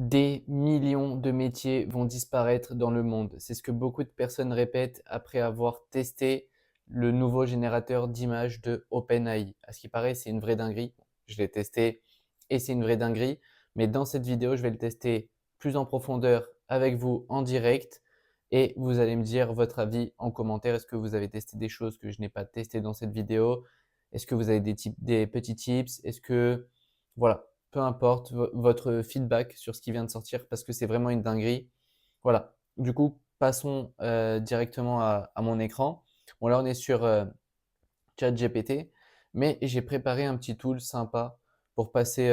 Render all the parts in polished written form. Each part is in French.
Des millions de métiers vont disparaître dans le monde. C'est ce que beaucoup de personnes répètent après avoir testé le nouveau générateur d'images de OpenAI. À ce qui paraît, c'est une vraie dinguerie. Je l'ai testé et c'est une vraie dinguerie. Mais dans cette vidéo, je vais le tester plus en profondeur avec vous en direct et vous allez me dire votre avis en commentaire. Est-ce que vous avez testé des choses que je n'ai pas testées dans cette vidéo? Est-ce que vous avez des petits tips? Est-ce que, voilà, peu importe votre feedback sur ce qui vient de sortir parce que c'est vraiment une dinguerie. Voilà. Du coup, passons directement à mon écran. Bon, là, on est sur ChatGPT, mais j'ai préparé un petit tool sympa pour passer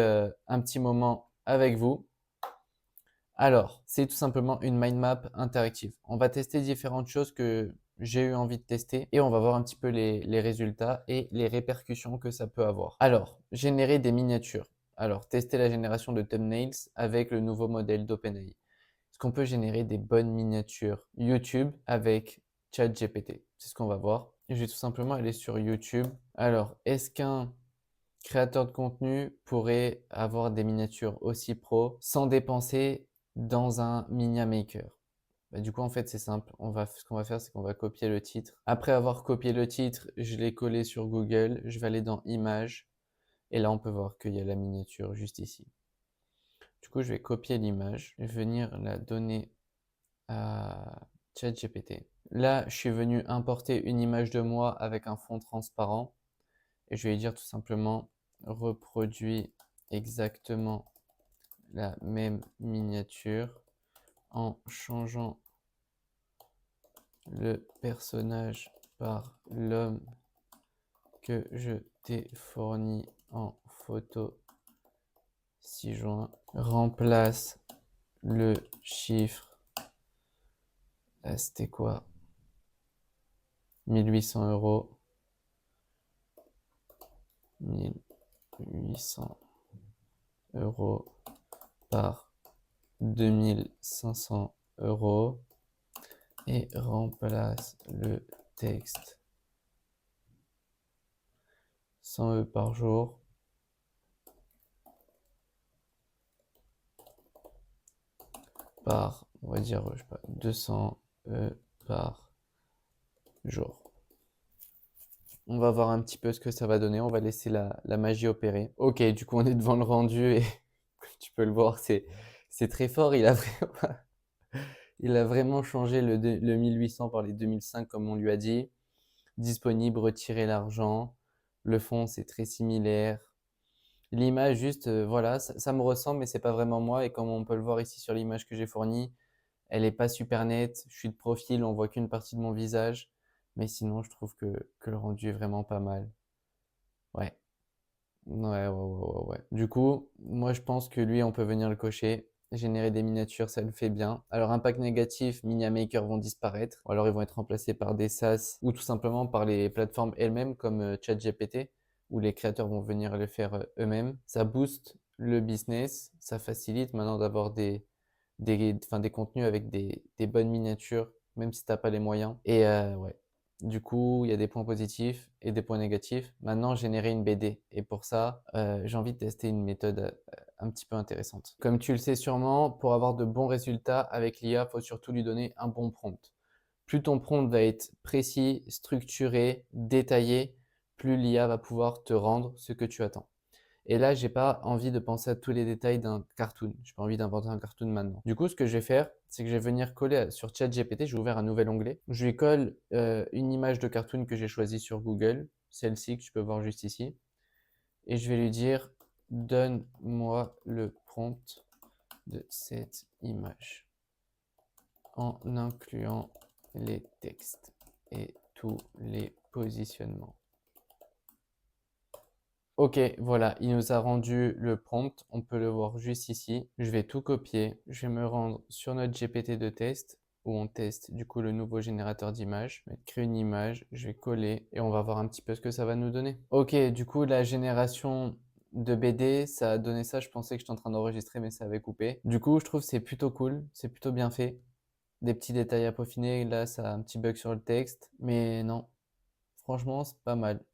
un petit moment avec vous. Alors, c'est tout simplement une mind map interactive. On va tester différentes choses que j'ai eu envie de tester et on va voir un petit peu les résultats et les répercussions que ça peut avoir. Alors, générer des miniatures. Alors, tester la génération de thumbnails avec le nouveau modèle d'OpenAI. Est-ce qu'on peut générer des bonnes miniatures YouTube avec ChatGPT? C'est ce qu'on va voir. Je vais tout simplement aller sur YouTube. Alors, est-ce qu'un créateur de contenu pourrait avoir des miniatures aussi pro sans dépenser dans un Minia Maker? Bah, du coup, en fait, c'est simple. Ce qu'on va faire, c'est qu'on va copier le titre. Après avoir copié le titre, je l'ai collé sur Google. Je vais aller dans Images. Et là, on peut voir qu'il y a la miniature juste ici. Du coup, je vais copier l'image et venir la donner à ChatGPT. Là, je suis venu importer une image de moi avec un fond transparent. Et je vais lui dire tout simplement reproduit exactement la même miniature en changeant le personnage par l'homme que je t'ai fourni en photo ci-joint. Remplace le chiffre. Là, c'était quoi? 1800 euros. 1800 euros par 2500 euros et remplace le texte 100 euros par jour par, on va dire, je sais pas, 200 euros par jour. On va voir un petit peu ce que ça va donner. On va laisser la magie opérer. Ok, du coup, on est devant le rendu et comme tu peux le voir, c'est très fort. Il a vraiment changé le 1800 par les 2005 comme on lui a dit. Disponible, retirer l'argent. Le fond, c'est très similaire. L'image, juste, voilà, ça me ressemble, mais c'est pas vraiment moi. Et comme on peut le voir ici sur l'image que j'ai fournie, elle est pas super nette. Je suis de profil, on voit qu'une partie de mon visage. Mais sinon, je trouve que le rendu est vraiment pas mal. Ouais. Ouais. Du coup, moi, je pense que lui, on peut venir le cocher. Générer des miniatures, ça le fait bien. Alors, impact négatif, Minia Maker vont disparaître. Ou alors, ils vont être remplacés par des SaaS ou tout simplement par les plateformes elles-mêmes comme ChatGPT, où les créateurs vont venir le faire eux-mêmes. Ça booste le business, ça facilite maintenant d'avoir des contenus avec des bonnes miniatures, même si t'as pas les moyens. Et ouais. Du coup, il y a des points positifs et des points négatifs. Maintenant, générer une BD. Et pour ça, j'ai envie de tester une méthode un petit peu intéressante. Comme tu le sais sûrement, pour avoir de bons résultats avec l'IA, il faut surtout lui donner un bon prompt. Plus ton prompt va être précis, structuré, détaillé, plus l'IA va pouvoir te rendre ce que tu attends. Et là, j'ai pas envie de penser à tous les détails d'un cartoon. J'ai pas envie d'inventer un cartoon maintenant. Du coup, ce que je vais faire, c'est que je vais venir coller sur ChatGPT. J'ai ouvert un nouvel onglet. Je lui colle une image de cartoon que j'ai choisie sur Google, celle-ci que tu peux voir juste ici. Et je vais lui dire, donne-moi le prompt de cette image en incluant les textes et tous les positionnements. Ok, voilà, il nous a rendu le prompt. On peut le voir juste ici. Je vais tout copier. Je vais me rendre sur notre GPT de test où on teste du coup le nouveau générateur d'images. Je vais créer une image, je vais coller et on va voir un petit peu ce que ça va nous donner. Ok, du coup la génération de BD, ça a donné ça. Je pensais que j'étais en train d'enregistrer mais ça avait coupé. Du coup, je trouve que c'est plutôt cool, c'est plutôt bien fait. Des petits détails à peaufiner. Là, ça a un petit bug sur le texte, mais non, franchement, c'est pas mal.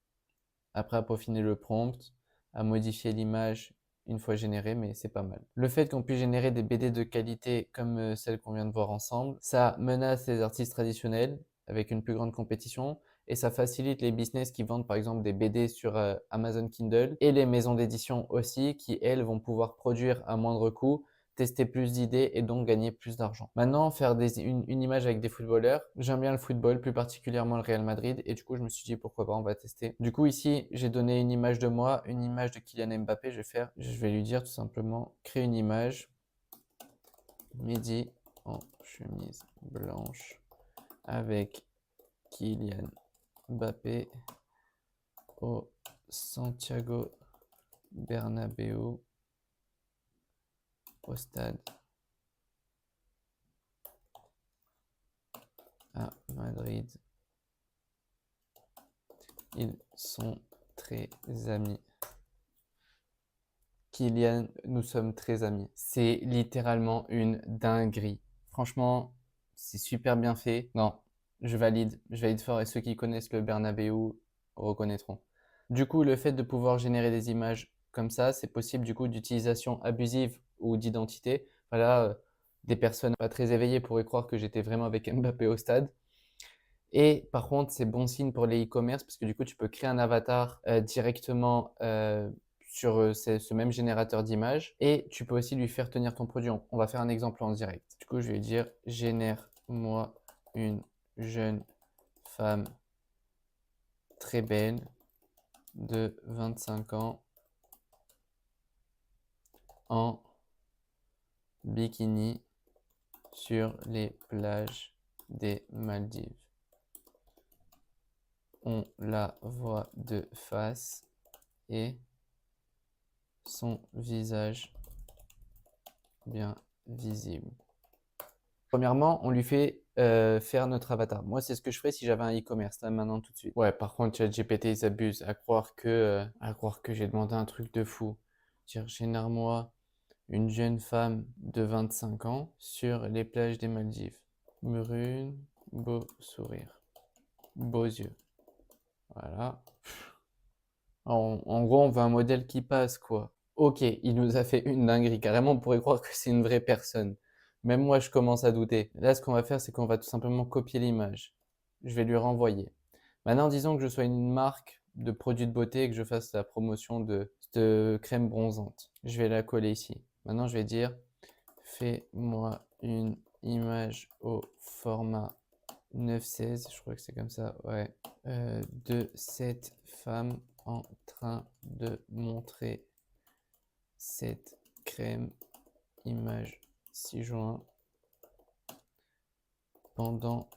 Après, à peaufiner le prompt, à modifier l'image une fois généré, mais c'est pas mal. Le fait qu'on puisse générer des BD de qualité comme celle qu'on vient de voir ensemble, ça menace les artistes traditionnels avec une plus grande compétition et ça facilite les business qui vendent par exemple des BD sur Amazon Kindle et les maisons d'édition aussi qui, elles, vont pouvoir produire à moindre coût, tester plus d'idées et donc gagner plus d'argent. Maintenant, faire une image avec des footballeurs. J'aime bien le football, plus particulièrement le Real Madrid et du coup, je me suis dit pourquoi pas, on va tester. Du coup, ici, j'ai donné une image de moi, une image de Kylian Mbappé. Je vais lui dire tout simplement créer une image. Mehdi en chemise blanche avec Kylian Mbappé au Santiago Bernabéu au stade à Madrid. Ils sont très amis. Kylian, nous sommes très amis. C'est littéralement une dinguerie. Franchement, c'est super bien fait. Non, je valide. Je valide fort et ceux qui connaissent le Bernabéu reconnaîtront. Du coup, le fait de pouvoir générer des images comme ça, c'est possible du coup d'utilisation abusive ou d'identité. Voilà, des personnes pas très éveillées pourraient croire que j'étais vraiment avec Mbappé au stade. Et par contre, c'est bon signe pour les e-commerce parce que du coup, tu peux créer un avatar directement sur ce même générateur d'images et tu peux aussi lui faire tenir ton produit. On va faire un exemple en direct. Du coup, je vais dire génère-moi une jeune femme très belle de 25 ans en bikini sur les plages des Maldives. On la voit de face et son visage bien visible. Premièrement, on lui fait faire notre avatar. Moi, c'est ce que je ferais si j'avais un e-commerce, là, maintenant, tout de suite. Ouais, par contre, ChatGPT, ils abusent à croire que j'ai demandé un truc de fou. Dire, génère-moi une jeune femme de 25 ans sur les plages des Maldives. Brune, beau sourire, beaux yeux. Voilà. En gros, on veut un modèle qui passe, quoi. Ok, il nous a fait une dinguerie. Carrément, on pourrait croire que c'est une vraie personne. Même moi, je commence à douter. Là, ce qu'on va faire, c'est qu'on va tout simplement copier l'image. Je vais lui renvoyer. Maintenant, disons que je sois une marque de produits de beauté et que je fasse la promotion de crème bronzante. Je vais la coller ici. Maintenant, je vais dire, fais-moi une image au format 9-16, je crois que c'est comme ça, ouais, de cette femme en train de montrer cette crème, image 6 juin, pendant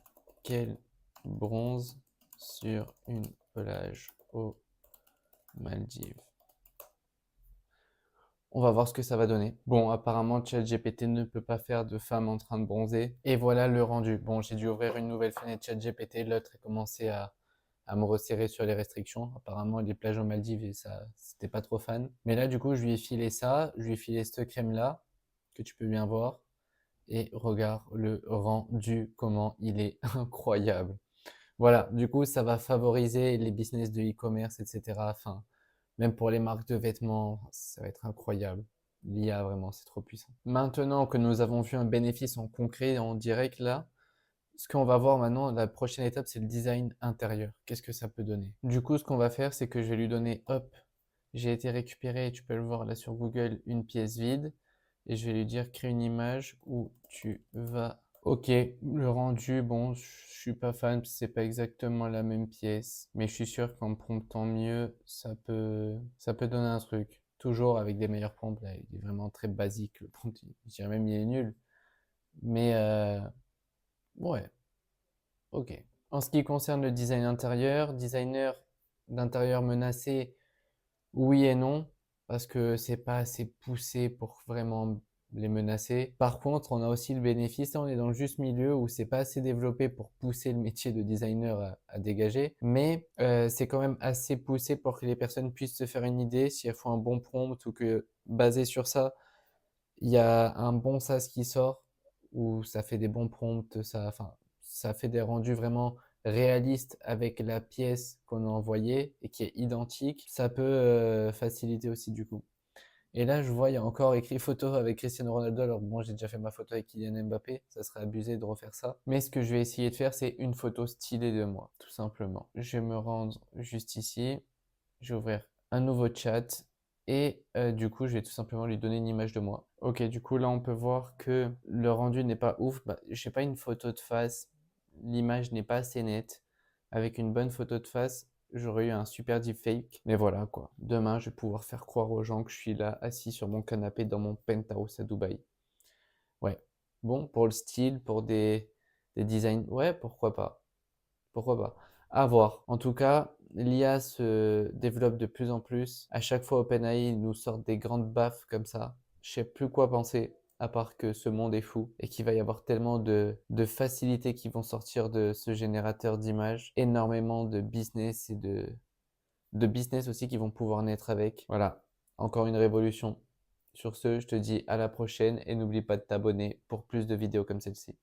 qu'elle bronze sur une plage aux Maldives. On va voir ce que ça va donner. Bon, apparemment, ChatGPT ne peut pas faire de femme en train de bronzer. Et voilà le rendu. Bon, j'ai dû ouvrir une nouvelle fenêtre ChatGPT. L'autre a commencé à me resserrer sur les restrictions. Apparemment, les plages aux Maldives, et ça, c'était pas trop fan. Mais là, du coup, je lui ai filé ça. Je lui ai filé cette crème-là, que tu peux bien voir. Et regarde le rendu, comment il est incroyable. Voilà, du coup, ça va favoriser les business de e-commerce, etc. Enfin, même pour les marques de vêtements, ça va être incroyable. L'IA, vraiment, c'est trop puissant. Maintenant que nous avons vu un bénéfice en concret, en direct, là, ce qu'on va voir maintenant, la prochaine étape, c'est le design intérieur. Qu'est-ce que ça peut donner? Du coup, ce qu'on va faire, c'est que je vais lui donner, hop, j'ai été récupéré, tu peux le voir là sur Google, une pièce vide. Et je vais lui dire, crée une image où tu vas. Ok, le rendu, bon, je suis pas fan, parce que c'est pas exactement la même pièce. Mais je suis sûr qu'en promptant mieux, ça peut donner un truc. Toujours avec des meilleurs prompts, là, il est vraiment très basique. Le prompt, je dirais même il est nul. Mais ouais, ok. En ce qui concerne le design intérieur, designer d'intérieur menacé, oui et non, parce que c'est pas assez poussé pour vraiment les menacer. Par contre, on a aussi le bénéfice, là, on est dans le juste milieu où c'est pas assez développé pour pousser le métier de designer à dégager, mais c'est quand même assez poussé pour que les personnes puissent se faire une idée si elles font un bon prompt ou que basé sur ça, il y a un bon SaaS qui sort où ça fait des bons prompts, enfin, ça fait des rendus vraiment réalistes avec la pièce qu'on a envoyée et qui est identique. Ça peut faciliter aussi du coup. Et là, je vois, il y a encore écrit photo avec Cristiano Ronaldo. Alors bon, j'ai déjà fait ma photo avec Kylian Mbappé. Ça serait abusé de refaire ça. Mais ce que je vais essayer de faire, c'est une photo stylée de moi, tout simplement. Je vais me rendre juste ici. Je vais ouvrir un nouveau chat. Et du coup, je vais tout simplement lui donner une image de moi. Ok, du coup, là, on peut voir que le rendu n'est pas ouf. Bah, je sais pas une photo de face. L'image n'est pas assez nette. Avec une bonne photo de face, j'aurais eu un super deepfake. Mais voilà, quoi. Demain, je vais pouvoir faire croire aux gens que je suis là, assis sur mon canapé dans mon penthouse à Dubaï. Ouais. Bon, pour le style, pour des designs, ouais, pourquoi pas. Pourquoi pas? À voir. En tout cas, l'IA se développe de plus en plus. À chaque fois, OpenAI nous sort des grandes baffes comme ça. Je sais plus quoi penser, à part que ce monde est fou et qu'il va y avoir tellement de facilités qui vont sortir de ce générateur d'images. Énormément de business et de business aussi qui vont pouvoir naître avec. Voilà, encore une révolution. Sur ce, je te dis à la prochaine et n'oublie pas de t'abonner pour plus de vidéos comme celle-ci.